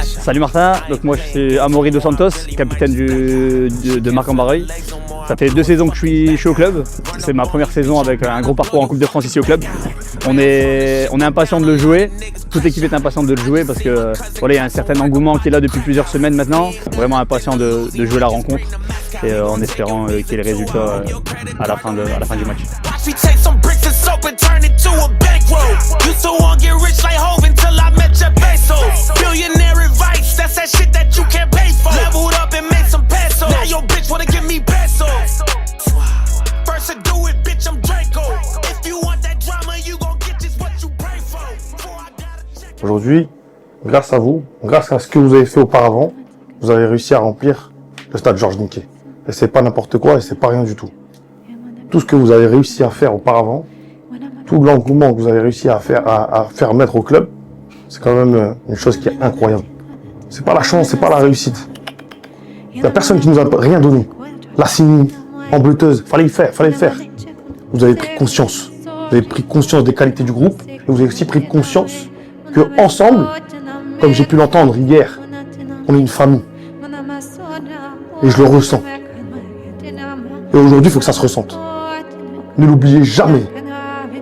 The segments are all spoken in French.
Salut Martin, donc moi je suis Amaury Dos Santos, capitaine de Marc Ambareuil. Ça fait 2 saisons que je suis au club. C'est ma première saison avec un gros parcours en Coupe de France ici au club. On est impatient de le jouer. Toute l'équipe est impatiente de le jouer parce que voilà, il y a un certain engouement qui est là depuis plusieurs semaines maintenant. Vraiment impatient de jouer la rencontre et en espérant qu'il y ait les résultats à la fin du match. Aujourd'hui, grâce à vous, grâce à ce que vous avez fait auparavant, vous avez réussi à remplir le stade Georges Niquet. Et c'est pas n'importe quoi et c'est pas rien du tout. Tout ce que vous avez réussi à faire auparavant, tout l'engouement que vous avez réussi à faire mettre au club, c'est quand même une chose qui est incroyable. C'est pas la chance, c'est pas la réussite. Il y a personne qui nous a rien donné. La signe, en bleuteuse, fallait le faire. Vous avez pris conscience. Vous avez pris conscience des qualités du groupe et vous avez aussi pris conscience que ensemble, comme j'ai pu l'entendre hier, on est une famille. Et je le ressens. Et aujourd'hui, il faut que ça se ressente. Ne l'oubliez jamais.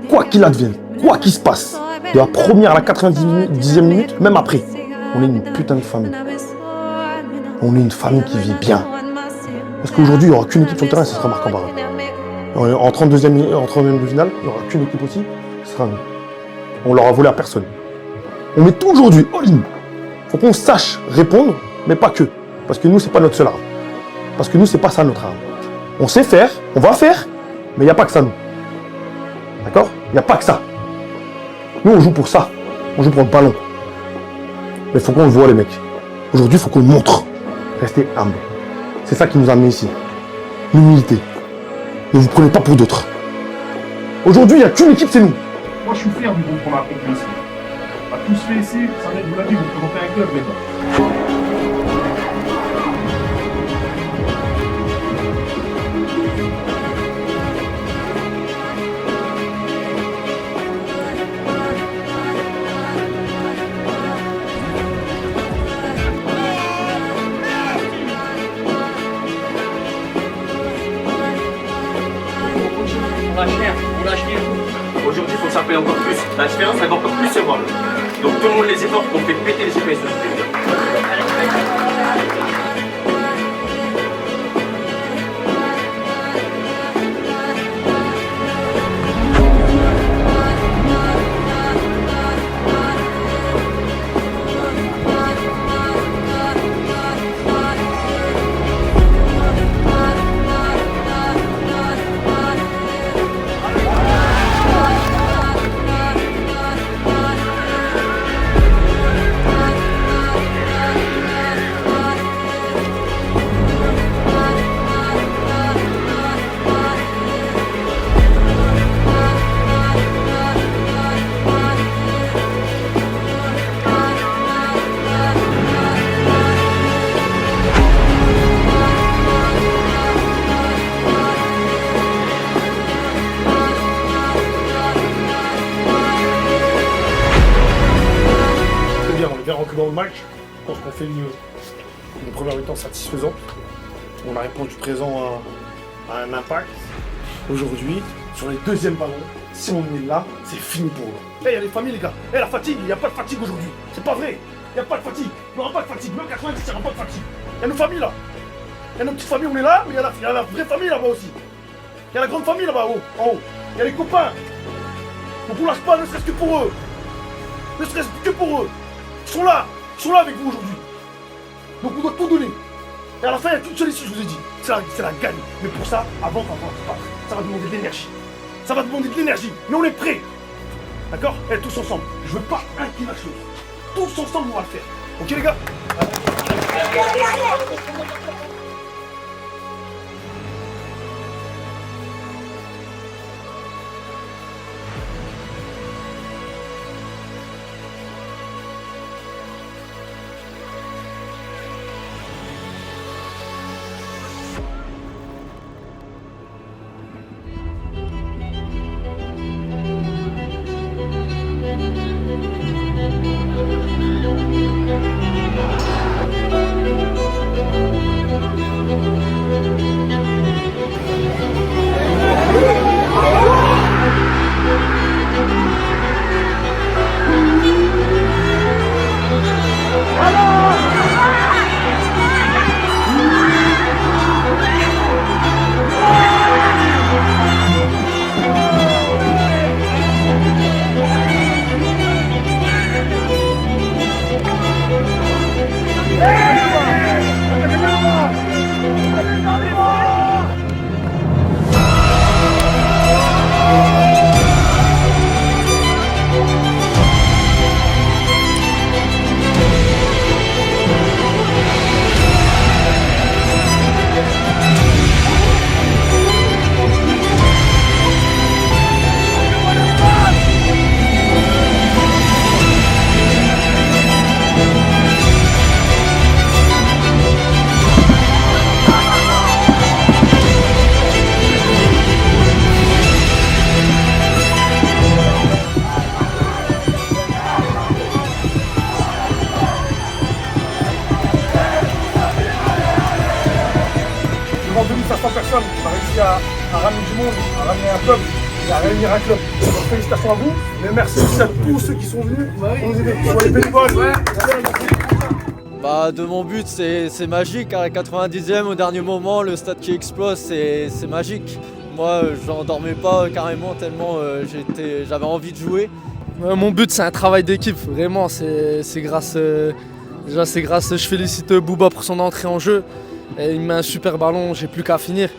Quoi qu'il advienne, quoi qu'il se passe, de la première à la 90e minute, même après, on est une putain de famille. On est une famille qui vit bien. Parce qu'aujourd'hui, il n'y aura qu'une équipe sur le terrain, ce sera Marc Ambareuil. En 32e de finale, il n'y aura qu'une équipe aussi, ce sera nous. On leur a volé à personne. On met tout aujourd'hui all-in. Il faut qu'on sache répondre, mais pas que. Parce que nous, c'est pas notre seule arme. Parce que nous, c'est pas ça notre arme. On sait faire, on va faire, mais il n'y a pas que ça, nous. D'accord? Il n'y a pas que ça. Nous, on joue pour ça. On joue pour le ballon. Mais il faut qu'on le voit, les mecs. Aujourd'hui, il faut qu'on le montre. Restez humble. C'est ça qui nous a mis ici. L'humilité. Ne vous prenez pas pour d'autres. Aujourd'hui, il n'y a qu'une équipe, c'est nous. Moi, je suis fier du groupe qu'on a accompli ici. On a tous fait ici, ça va être, vous l'avez vu, vous présentez un club maintenant. On lâche rien. Aujourd'hui, il faut que ça paye encore plus. La différence, elle va encore plus se voir. Donc tout le monde les efforts qu'on fait péter les yeux. Rentré dans le match, je pense qu'on fait une première mi-temps satisfaisante. On a répondu présent à un impact. Aujourd'hui, sur les deuxièmes ballons, si on est là, c'est fini pour eux. Il y a les familles, les gars. La fatigue, il n'y a pas de fatigue aujourd'hui. C'est pas vrai. Il n'y a pas de fatigue. Il n'y aura pas de fatigue. Même 90, il n'y aura pas de fatigue. Il y a nos familles là. Il y a nos petites familles, on est là, mais il y a la vraie famille là-bas aussi. Il y a la grande famille là-bas, en haut. Il y a les copains. Donc on lâche pas, ne serait-ce que pour eux. Ne serait-ce que pour eux. Ils sont là avec vous aujourd'hui. Donc on doit tout donner. Et à la fin, il y a qu'une seule issue, je vous ai dit. C'est la gagne. Mais pour ça, avant, ça va demander de l'énergie. Ça va demander de l'énergie. Mais on est prêts. D'accord? Et tous ensemble. Je veux pas un qui lâche l'autre. Tous ensemble, on va le faire. Ok les gars? Thank you. Devant 2500 personnes, on a réussi à ramener du monde, à ramener un peuple et à réunir un club. Donc félicitations à vous, mais merci aussi à tous ceux qui sont venus pour nous aider, pour les bénévoles. De mon but, c'est magique. À la 90e, au dernier moment, le stade qui explose, c'est magique. Moi, j'en dormais pas carrément tellement j'avais envie de jouer. Mon but, c'est un travail d'équipe. Vraiment, c'est grâce. Je félicite Bouba pour son entrée en jeu. Et il met un super ballon, j'ai plus qu'à finir.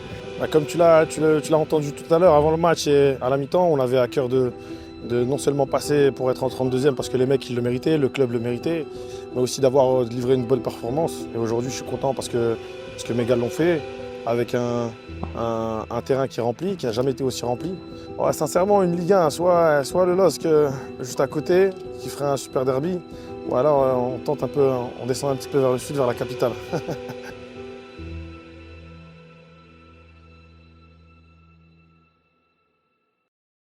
Comme tu l'as entendu tout à l'heure, avant le match et à la mi-temps, on avait à cœur de non seulement passer pour être en 32e parce que les mecs ils le méritaient, le club le méritait, mais aussi d'avoir livré une bonne performance. Et aujourd'hui, je suis content parce que mes gars l'ont fait, avec un terrain qui est rempli, qui n'a jamais été aussi rempli. Ouais, sincèrement, une Ligue 1, soit le LOSC juste à côté, qui ferait un super derby, ou alors on tente un peu, on descend un petit peu vers le sud, vers la capitale.